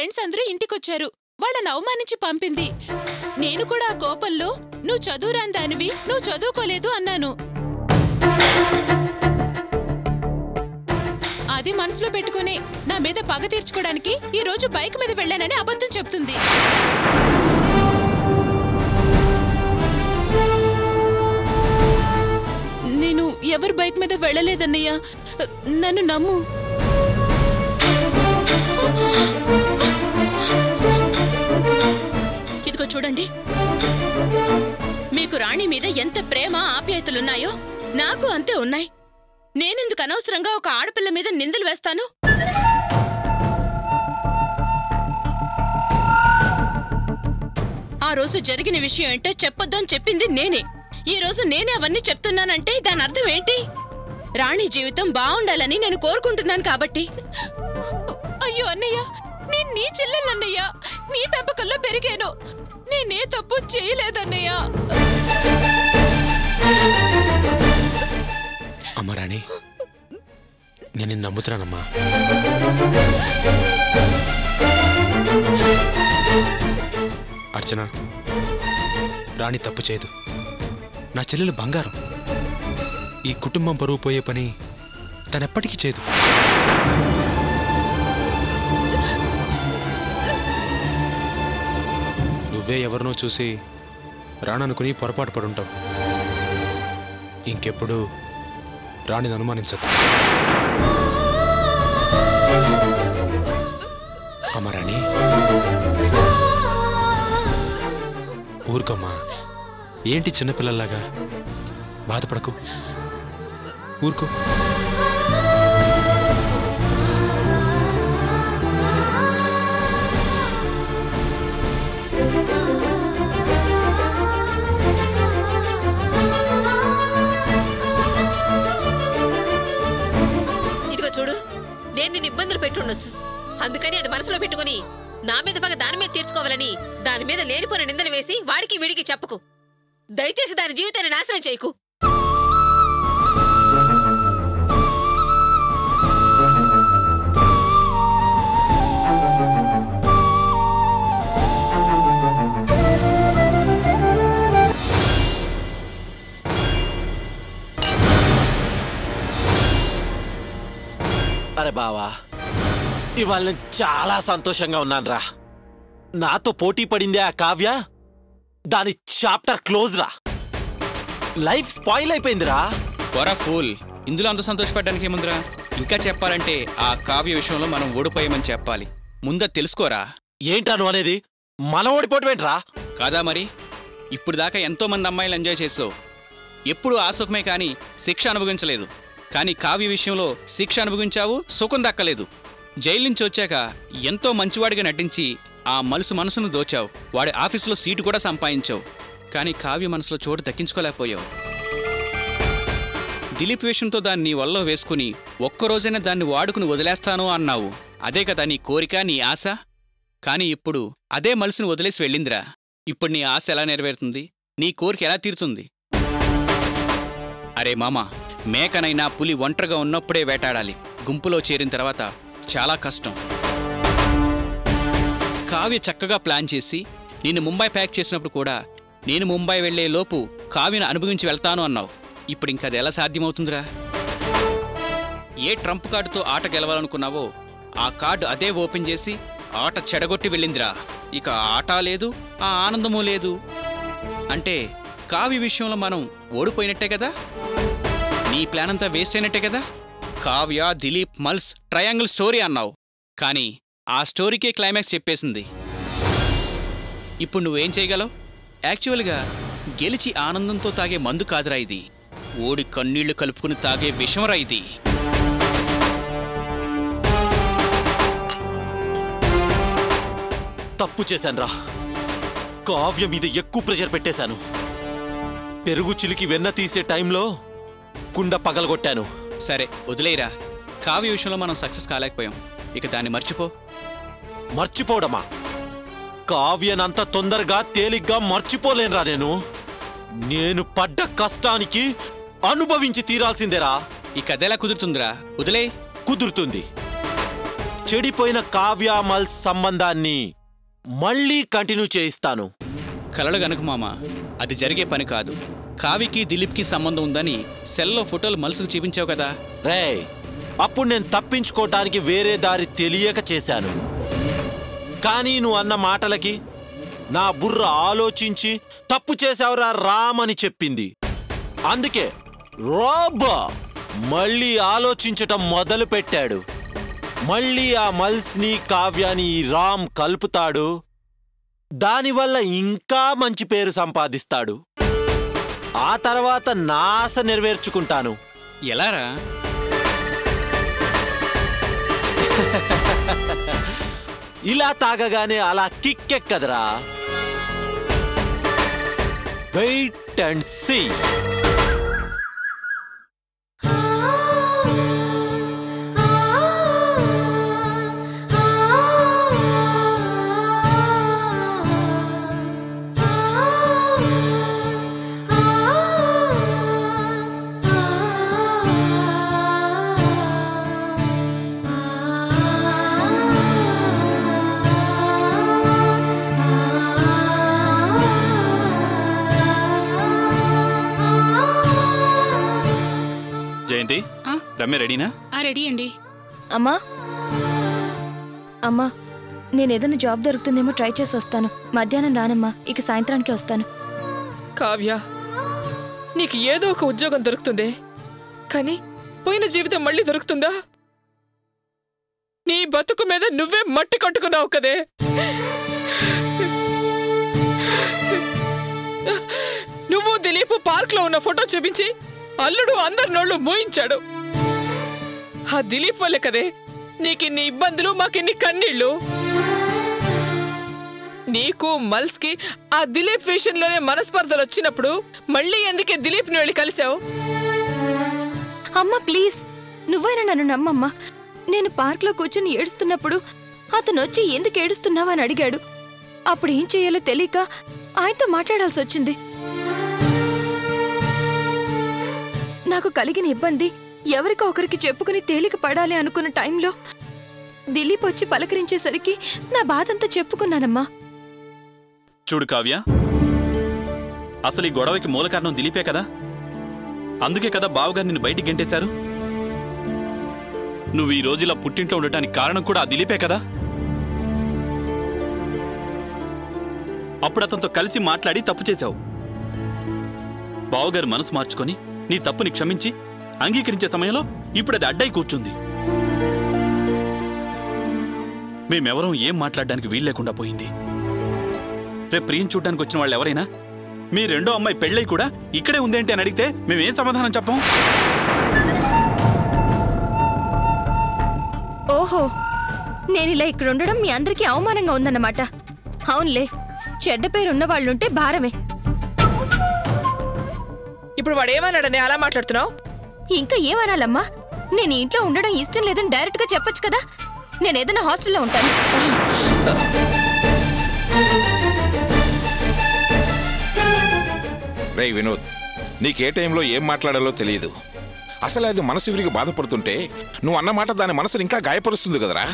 Friends అందరూ ఇంటికొచ్చారు. వాళ్ళని అవమానించి పంపింది. నేను కూడా ఆ కోపంలో నువ్వు చదువురాని దానివి, నువ్వు చదువుకోలేదు అన్నాను. అది మనసులో పెట్టుకుని నా మీద పగ తీర్చుకోవడానికి ఈ రోజు బైక్ మీద వెళ్ళానని అబద్ధం చెప్తుంది. నేను ఎవరు బైక్ మీద వెళ్ళలేదన్నయ్య, నన్ను నమ్ము. ఇదిగో చూడండి, మీకు రాణి మీద ఎంత ప్రేమ ఆప్యాయతలున్నాయో నాకు అంతే ఉన్నాయి. నేనెందుకు అనవసరంగా ఒక ఆడపిల్ల మీద నిందలు వేస్తాను? ఆ రోజు జరిగిన విషయం ఏంటో చెప్పొద్దని చెప్పింది నేనే. ఈ రోజు నేనే అవన్నీ చెప్తున్నానంటే దాని అర్థం ఏంటి? రాణి జీవితం బాగుండాలని నేను కోరుకుంటున్నాను కాబట్టి. అయ్యో అన్నయ్య, నేను నీ చెల్లెలన్నయ్య, నీ పెంపకంలో పెరిగాను. నేనే తప్పు చేయలేదన్నయ్య. అమ్మ రాణి, నేను నిన్ను నమ్ముతున్నానమ్మా. అర్చన, రాణి తప్పు చేయదు. నా చెల్లెలు బంగారం. ఈ కుటుంబం పరువు పోయే పని తనెప్పటికీ చేయదు. నువ్వే ఎవరినో చూసి రాణనుకుని పొరపాటు పడుంటావు. ఇంకెప్పుడు రాణిని అనుమానించదు. అమ్మ రాణి, ఊరుకోమ్మా. ఏంటి చిన్నపిల్లల్లాగా బాధపడకు, ఊరుకో. చూడు, నేను నిన్ను ఇబ్బందులు పెట్టుండొచ్చు. అందుకని అది మనసులో పెట్టుకుని నా మీద పగ దాని మీద తీర్చుకోవాలని దాని మీద లేనిపోయిన నిందలు వేసి వాడికి వీడికి చెప్పకు. దయచేసి దాని జీవితాన్ని నాశనం చేయకు. అరే బావా, ఇవాళ నేను చాలా సంతోషంగా ఉన్నాను రా. నాతో పోటీ పడిందే ఆ కావ్య, దాని చాప్టర్ క్లోజ్ రా. లైఫ్ స్పాయిల్ అయిపోయిందిరా. వరా ఫూల్, ఇందులో అంత సంతోషపడడానికి ఏముందిరా? ఇంకా చెప్పాలంటే ఆ కావ్య విషయంలో మనం ఓడిపోయామని చెప్పాలి. ముందు తెలుసుకోరా. ఏంటా నువ్వు అనేది? మనం ఓడిపోవటమేంట్రా? కాదా మరి? ఇప్పుడు దాకా ఎంతో మంది అమ్మాయిలు ఎంజాయ్ చేసావు. ఎప్పుడు ఆ సుఖమే కానీ శిక్ష అనుభవించలేదు. కానీ కావ్య విషయంలో శిక్ష అనుభవించావు, సుఖం దక్కలేదు. జైలు నుంచి వచ్చాక ఎంతో మంచివాడిగా నటించి ఆ మనసును దోచావు. వాడి ఆఫీసులో సీటు కూడా సంపాదించావు. కానీ కావ్య మనసులో చోటు దక్కించుకోలేకపోయావు. దిలీప్ విషయంతో దాన్ని నీ వల్ల వేసుకుని ఒక్కరోజైనా దాన్ని వాడుకుని వదిలేస్తాను అన్నావు. అదే కదా నీ కోరిక, నీ ఆశ. కానీ ఇప్పుడు అదే మనసును వదిలేసి వెళ్ళిందిరా. ఇప్పుడు నీ ఆశ ఎలా నెరవేరుతుంది? నీ కోరిక ఎలా తీరుతుంది? అరే మామా, మేకనైనా పులి ఒంటరిగా ఉన్నప్పుడే వేటాడాలి. గుంపులో చేరిన తర్వాత చాలా కష్టం. కావ్య చక్కగా ప్లాన్ చేసి నిన్ను ముంబై ప్యాక్ చేసినప్పుడు కూడా నేను ముంబై వెళ్లే లోపు కావ్యను అనుభవించి వెళ్తాను అన్నావు. ఇప్పుడు ఇంకా అది ఎలా సాధ్యమవుతుందిరా? ఏ ట్రంప్ కార్డుతో ఆట గెలవాలనుకున్నావో ఆ కార్డు అదే ఓపెన్ చేసి ఆట చెడగొట్టి వెళ్ళిందిరా. ఇక ఆట లేదు, ఆ ఆనందమూ లేదు. అంటే కావ్య విషయంలో మనం ఓడిపోయినట్టే కదా? నీ ప్లాన్ అంతా వేస్ట్ అయినట్టే కదా? కావ్య, దిలీప్, మల్స్ ట్రయాంగిల్ స్టోరీ అన్నావు. కానీ ఆ స్టోరీకే క్లైమాక్స్ చెప్పేసింది. ఇప్పుడు నువ్వేం చేయగలవు? యాక్చువల్గా గెలిచి ఆనందంతో తాగే మందు కాదురా ఇది. ఓడి కన్నీళ్లు కలుపుకుని తాగే విషంరా ఇది. తప్పు చేశానురా. కావ్య మీద ఎక్కువ ప్రెషర్ పెట్టేశాను. పెరుగు చిలికి వెన్న తీసే టైంలో కుండ పగలగొట్టాను. సరే వదిలేరా. కావ్య విషయంలో మనం సక్సెస్ కాలేకపోయాం. ఇక దాన్ని మర్చిపో. మర్చిపోవడమా? కావ్యనంత తొందరగా తేలిగ్గా మర్చిపోలేనురా. నేను పడ్డ కష్టానికి అనుభవించి తీరాల్సిందేరా. ఈ కథ ఎలా కుదురుతుందిరా? వదిలే. కుదురుతుంది. చెడిపోయిన కావ్య మల్స్ సంబంధాన్ని మళ్ళీ కంటిన్యూ చేయిస్తాను. కలలు గనుక మామ, అది జరిగే పని కాదు. కావికి దిలీప్కి సంబంధం ఉందని సెల్లో ఫోటోలు మల్సుకు చూపించావు కదా. రేయ్, అప్పుడు నేను తప్పించుకోవటానికి వేరే దారి తెలియక చేశాను. కానీ నువ్వు అన్న మాటలకి నా బుర్ర ఆలోచించి తప్పు చేశావురా రామ్ అని చెప్పింది. అందుకే రాబా మళ్ళీ ఆలోచించటం మొదలు పెట్టాడు. మళ్ళీ ఆ మల్స్ని కావ్యాని ఈ రామ్ కలుపుతాడు. దానివల్ల ఇంకా మంచి పేరు సంపాదిస్తాడు. ఆ తర్వాత నా ఆశ నెరవేర్చుకుంటాను. ఎలారా? ఇలా తాగగానే అలా కిక్కెక్కదరా. Wait and see. Jayanthi, Ramya రెడీనా? రెడీ అండి. అమ్మా అమ్మా, నేనేదైనా జాబ్ దొరుకుతుందేమో ట్రై చేసి వస్తాను. మధ్యాహ్నం రానమ్మా, ఇక సాయంత్రానికి వస్తాను. కావ్య, నీకు ఏదో ఒక ఉద్యోగం దొరుకుతుంది, కానీ పోయిన జీవితం మళ్ళీ దొరుకుతుందా? నీ బతుకు మీద నువ్వే మట్టి కట్టుకున్నావు కదే. నువ్వు దిలీప్ పార్క్ లో ఉన్న ఫోటో చూపించి అల్లుడు అందరి నోళ్ళు మూయించాడు. ఆ దిలీప్ వల్లే కదే నీకిన్ని ఇబ్బందులు, మాకిన్ని కన్నీళ్లు. నీకు మల్స్ కి ఆ దిలీప్ విషయంలోనే మనస్పర్ధలు వచ్చినప్పుడు మళ్ళీ ఎందుకే దిలీప్ ని వెళ్ళి కలిసావు? అమ్మా ప్లీజ్, నువ్వైనా నన్ను నమ్మమ్మా. నేను పార్క్ లో కూర్చుని ఏడుస్తున్నప్పుడు అతను వచ్చి ఎందుకు ఏడుస్తున్నావా అని అడిగాడు. అప్పుడు ఏం చేయాలో తెలియక ఆయనతో మాట్లాడాల్సి వచ్చింది. నాకు కలిగిన ఇబ్బంది ఎవరికో ఒకరికి చెప్పుకుని తేలిక పడాలి అనుకున్న టైంలో దిలీప్ వచ్చి పలకరించేసరికి నా బాధంతా చెప్పుకున్నానమ్మా. చూడు కావ్య, అసలు ఈ గొడవకి మూల కారణం దిలీపే కదా. అందుకే కదా బావగారు నిన్ను బయటికి గెంటేశారు. నువ్వు ఈ రోజు ఇలా పుట్టింట్లో ఉండటానికి కారణం కూడా ఆ దిలీపే కదా. అప్పుడు అతనితో కలిసి మాట్లాడి తప్పు చేశావు. బావగారు మనసు మార్చుకొని నీ తప్పుని క్షమించి అంగీకరించే సమయంలో ఇప్పుడు అది అడ్డై కూర్చుంది. మేమెవరం ఏం మాట్లాడడానికి వీలు లేకుండా పోయింది. రేపు ప్రియం చూడ్డానికి వచ్చిన వాళ్ళు ఎవరైనా మీ రెండో అమ్మాయి పెళ్ళై కూడా ఇక్కడే ఉందేంటి అని అడిగితే మేమేం సమాధానం చెప్పం? ఓహో, నేనిలా ఇక్కడ ఉండడం మీ అందరికీ అవమానంగా ఉందన్నమాట. అవునులే, చెడ్డ పేరున్న వాళ్ళుంటే భారమే. ఇప్పుడు వాడు ఏమన్నాడని అలా మాట్లాడుతున్నావు? ఇంకా ఏమనాలమ్మా? నేను ఇంట్లో ఉండడం ఇష్టం లేదని డైరెక్ట్ గా చెప్పొచ్చు కదా. నేనేదైనా హాస్టల్లో ఉంటాను. రే వినోద్, నీకే టైంలో ఏం మాట్లాడాలో తెలియదు. అసలు అది మనసు విరిగి బాధపడుతుంటే నువ్వు అన్నమాట దాని మనసుని ఇంకా గాయపరుస్తుంది కదరా.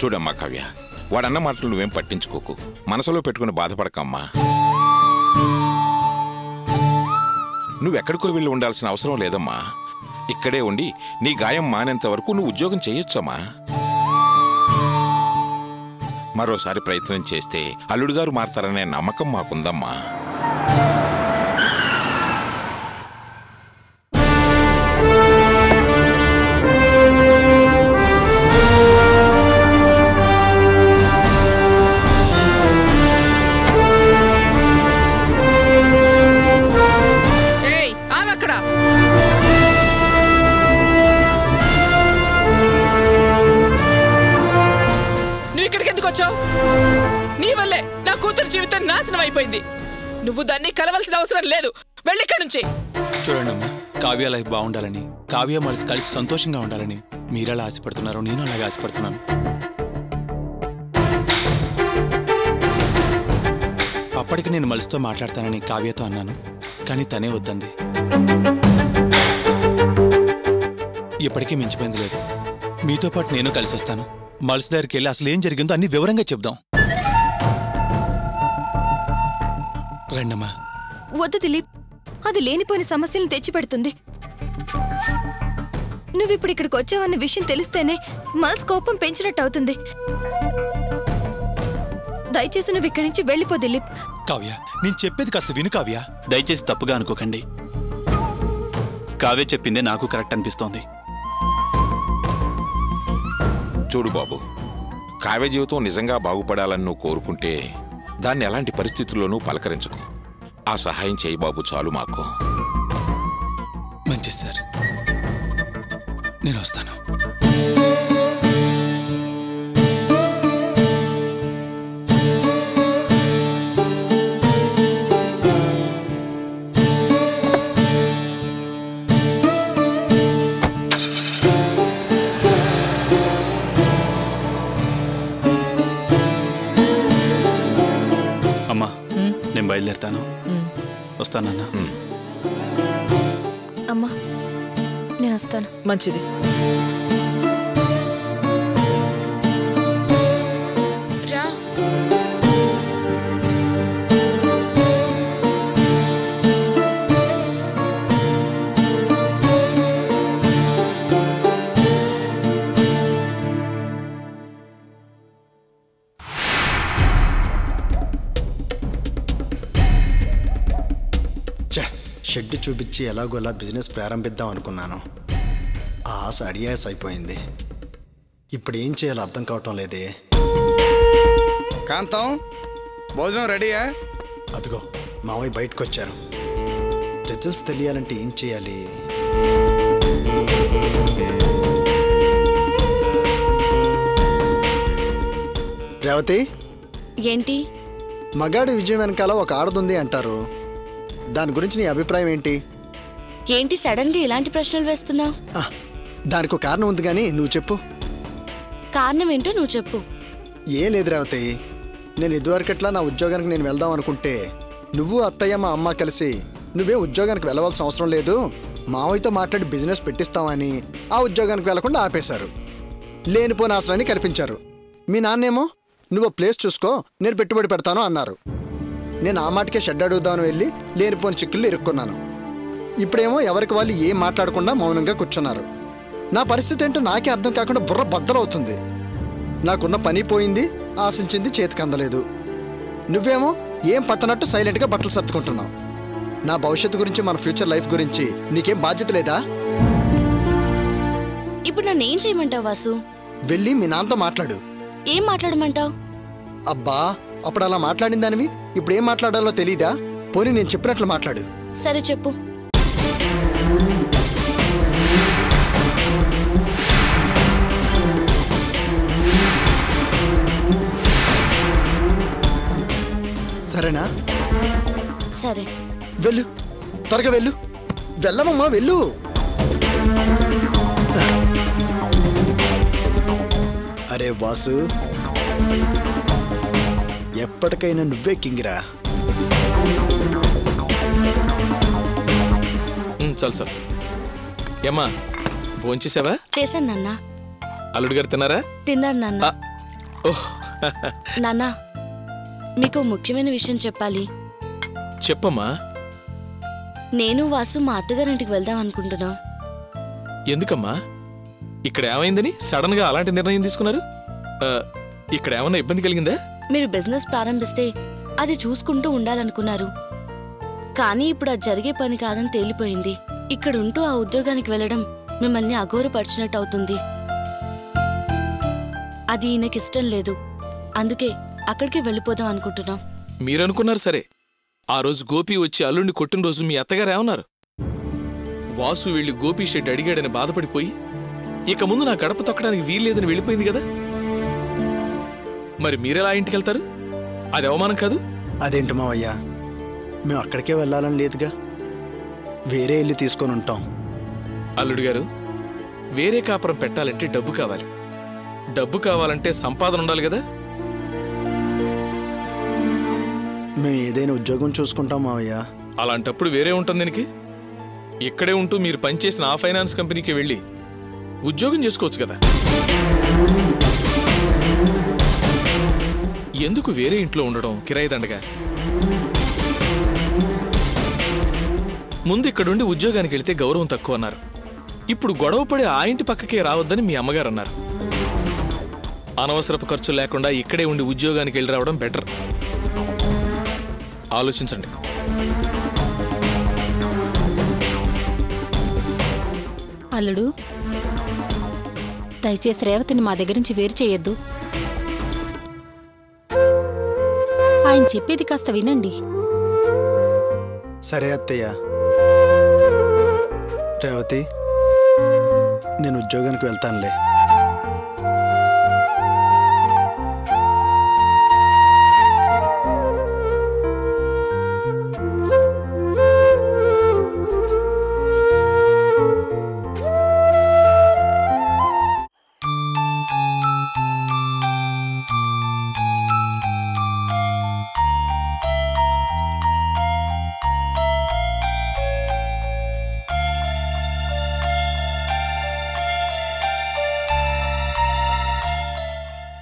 చూడమ్మా కావ్య, వాడన్న మాటలు నువ్వేం పట్టించుకోకు, మనసులో పెట్టుకుని బాధపడకమ్మా. నువ్వెక్కడికో వెళ్ళి ఉండాల్సిన అవసరం లేదమ్మా. ఇక్కడే ఉండి నీ గాయం మానేంత వరకు నువ్వు ఉద్యోగం చేయొచ్చమ్మా. మరోసారి ప్రయత్నం చేస్తే అల్లుడుగారు మారతారనే నమ్మకం మాకుందమ్మా. నీ వల్లే నా కూతురు జీవితం నాశనం అయిపోయింది. నువ్వు దాన్ని కలవాల్సిన అవసరం లేదు. వెళ్ళిక్కడి నుంచి. చూడండి అమ్మా, కావ్య లైఫ్ బాగుండాలని, కావ్య మల్స్ కలిసి సంతోషంగా ఉండాలని మీరెలా ఆశపడుతున్నారో నేను అలాగే ఆశపడుతున్నాను. అప్పటికి నేను మల్స్తో మాట్లాడతానని కావ్యతో అన్నాను, కానీ తనే వద్దంది. ఇప్పటికీ మించిపోయింది లేదు. మీతో పాటు నేను కలిసి వస్తాను. మల్స్ దగ్గరికి వెళ్ళి అసలు ఏం జరిగిందో అన్ని వివరంగా చెప్దాం. రండమ్మా. వద్దు దిలీప్, అది లేనిపోయిన సమస్యలను తెచ్చిపెడుతుంది. నువ్విప్పుడు ఇక్కడికి వచ్చావన్న విషయం తెలిస్తేనే మల్స్ కోపం పెంచినట్టు అవుతుంది. దయచేసి నువ్వు ఇక్కడి నుంచి వెళ్ళిపో దిలీప్. కావ్య, నేను చెప్పేది కాస్త విను కావ్య. దయచేసి తప్పుగా అనుకోకండి. కావ్య చెప్పిందే నాకు కరెక్ట్ అనిపిస్తోంది. చూడు బాబు, కావ్య జీవితం నిజంగా బాగుపడాలని నువ్వు కోరుకుంటే దాన్ని ఎలాంటి పరిస్థితుల్లోనూ పలకరించకు. ఆ సహాయం చేయి బాబు, చాలు మాకు. మంచిది సార్, నేను వస్తాను. అమ్మా, నేను బయలుదేరుతాను. వస్తానన్నా. అమ్మా, నేను వస్తాను. మంచిది. రా. షెడ్ చూపించి ఎలాగోలా బిజినెస్ ప్రారంభిద్దాం అనుకున్నాను. ఆ ఆశ అడియాస్ అయిపోయింది. ఇప్పుడు ఏం చేయాలో అర్థం కావటం లేదే. కాంతం, భోజనం రెడీయా? అదిగో మావయ్య బయటకు వచ్చారు. రిజల్ట్స్ తెలియాలంటే ఏం చేయాలి? రేవతి, ఏంటి? మగాడి విజయం వెనకాల ఒక ఆడదుంది అంటారు. దాని గురించి నీ అభిప్రాయం ఏంటి? ఏంటి సడన్ గా ఇలాంటి ప్రశ్నలు వేస్తున్నావు? దానికి ఒక కారణం ఉంది కానీ నువ్వు చెప్పు. కారణం ఏంటో నువ్వు చెప్పు. ఏం లేదు రేవతి, నేను ఇదివరకట్లా నా ఉద్యోగానికి నేను వెళ్దాం అనుకుంటే నువ్వు అత్తయ్య మా అమ్మ కలిసి నువ్వే ఉద్యోగానికి వెళ్ళవలసిన అవసరం లేదు, మావయ్యతో మాట్లాడి బిజినెస్ పెట్టిస్తామని ఆ ఉద్యోగానికి వెళ్లకుండా ఆపేశారు. లేనిపోని ఆశలని కల్పించారు. మీ నాన్నేమో నువ్వు ప్లేస్ చూసుకో, నేను పెట్టుబడి పెడతాను అన్నారు. నేను ఆ మాటకే షెడ్ అడుగుదామని వెళ్ళి లేనిపోని చిక్కుల్లో ఇరుక్కున్నాను. ఇప్పుడేమో ఎవరికి వాళ్ళు ఏం మాట్లాడకుండా మౌనంగా కూర్చున్నారు. నా పరిస్థితి ఏంటో నాకే అర్థం కాకుండా బుర్ర బద్దలవుతుంది. నాకున్న పని పోయింది, ఆశించింది చేతికి అందలేదు. నువ్వేమో ఏం పట్టనట్టు సైలెంట్గా బట్టలు సర్దుకుంటున్నావు. నా భవిష్యత్తు గురించి, మన ఫ్యూచర్ లైఫ్ గురించి నీకేం బాధ్యత లేదా? ఇప్పుడు నన్ను ఏం చేయమంటావు వాసు? వెళ్ళి మీ నాన్నతో మాట్లాడు. ఏం మాట్లాడమంటావు? అబ్బా, అప్పుడు అలా మాట్లాడిన దానివి ఇప్పుడు ఏం మాట్లాడాలో తెలీదా? పోనీ నేను చెప్పినట్లు మాట్లాడు. సరే చెప్పు. సరేనా? సరే, వెళ్ళు, త్వరగా వెళ్ళు. వెళ్ళమమ్మా, వెళ్ళు. అరే వాసు, ఎప్పటికైనా నువ్వే కింగిరా. చాలు సార్. ఏమ్మా, భోంచేసావా? చేశాను నాన్న. అల్లుడు గారు తిన్నారా? తిన్నారు నాన్న. ఓహ్, నాన్న, మీకు ముఖ్యమైన విషయం చెప్పాలి. చెప్పమ్మా. నేను వాసు మా అత్తగారింటికి వెళ్దాం అనుకుంటున్నాం. ఎందుకమ్మా? ఇక్కడ ఏమైందని సడన్ గా అలాంటి నిర్ణయం తీసుకున్నారు? ఇక్కడ ఏమన్నా ఇబ్బంది కలిగిందా? మీరు బిజినెస్ ప్రారంభిస్తే అది చూసుకుంటూ ఉండాలనుకున్నారు. కానీ ఇప్పుడు అది జరిగే పని కాదని తేలిపోయింది. ఇక్కడుంటూ ఆ ఉద్యోగానికి వెళ్ళడం మిమ్మల్ని అఘోరపరిచినట్టు అవుతుంది. అది ఈయనకిష్టం లేదు. అందుకే అక్కడికి వెళ్ళిపోదాం అనుకుంటున్నాం. మీరనుకున్నారు సరే. ఆ రోజు గోపి వచ్చి అల్లుడిని కొట్టిన రోజు మీ అత్తగారు ఏమన్నారు? వాసు వెళ్ళి గోపి షెడ్ అడిగాడని బాధపడిపోయి ఇక ముందు నా గడప తొక్కడానికి వీల్లేదని వెళ్ళిపోయింది కదా. మరి మీరెలా ఇంటికి వెళ్తారు? అది అవమానం కాదు? అదేంటి మావయ్యా, మేము అక్కడికే వెళ్ళాలని లేదుగా, వేరే ఇల్లు తీసుకొని ఉంటాం. అల్లుడు గారు, వేరే కాపురం పెట్టాలంటే డబ్బు కావాలి. డబ్బు కావాలంటే సంపాదన ఉండాలి కదా. మేము ఏదైనా ఉద్యోగం చూసుకుంటాం మావయ్య. అలాంటప్పుడు వేరే ఉంటుంది దీనికి. ఇక్కడే ఉంటూ మీరు పనిచేసిన ఆ ఫైనాన్స్ కంపెనీకి వెళ్ళి ఉద్యోగం చేసుకోవచ్చు కదా. ఎందుకు వేరే ఇంట్లో ఉండడం కిరాయి దండగా? ముందు ఇక్కడుండి ఉద్యోగానికి వెళితే గౌరవం తక్కువ అన్నారు. ఇప్పుడు గొడవపడి ఆ ఇంటి పక్కకే రావద్దని మీ అమ్మగారు అన్నారు. అనవసరపు ఖర్చు లేకుండా ఇక్కడే ఉండి ఉద్యోగానికి వెళ్ళి రావడం బెటర్. ఆలోచించండి. అల్లుడు, దయచేసి రేవతిని మా దగ్గర నుంచి వేరు చేయొద్దు. ఆయన చెప్పేది కాస్త వినండి. సరే అత్తయ్య. రేవతి, నేను ఉద్యోగానికి వెళ్తానులే.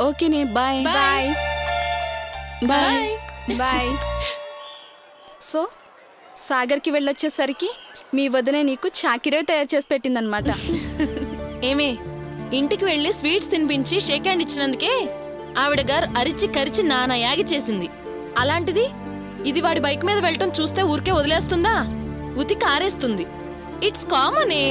ఓకేనే, bye bye bye bye. So సాగర్కి వెళ్ళొచ్చేసరికి మీ వదిన నీకు చాకిరే తయారు చేసి పెట్టిందనమాట. ఏమే, ఇంటికి వెళ్ళి స్వీట్స్ తినిపించి షేక్ హ్యాండ్ ఇచ్చినందుకే ఆవిడ గారు అరిచి కరిచి నానా యాగి చేసింది. అలాంటిది ఇది వాడి బైక్ మీద వెళ్ళటం చూస్తే ఊరికే వదిలేస్తుందా? ఉతికి ఆరేస్తుంది. ఇట్స్ కామనే.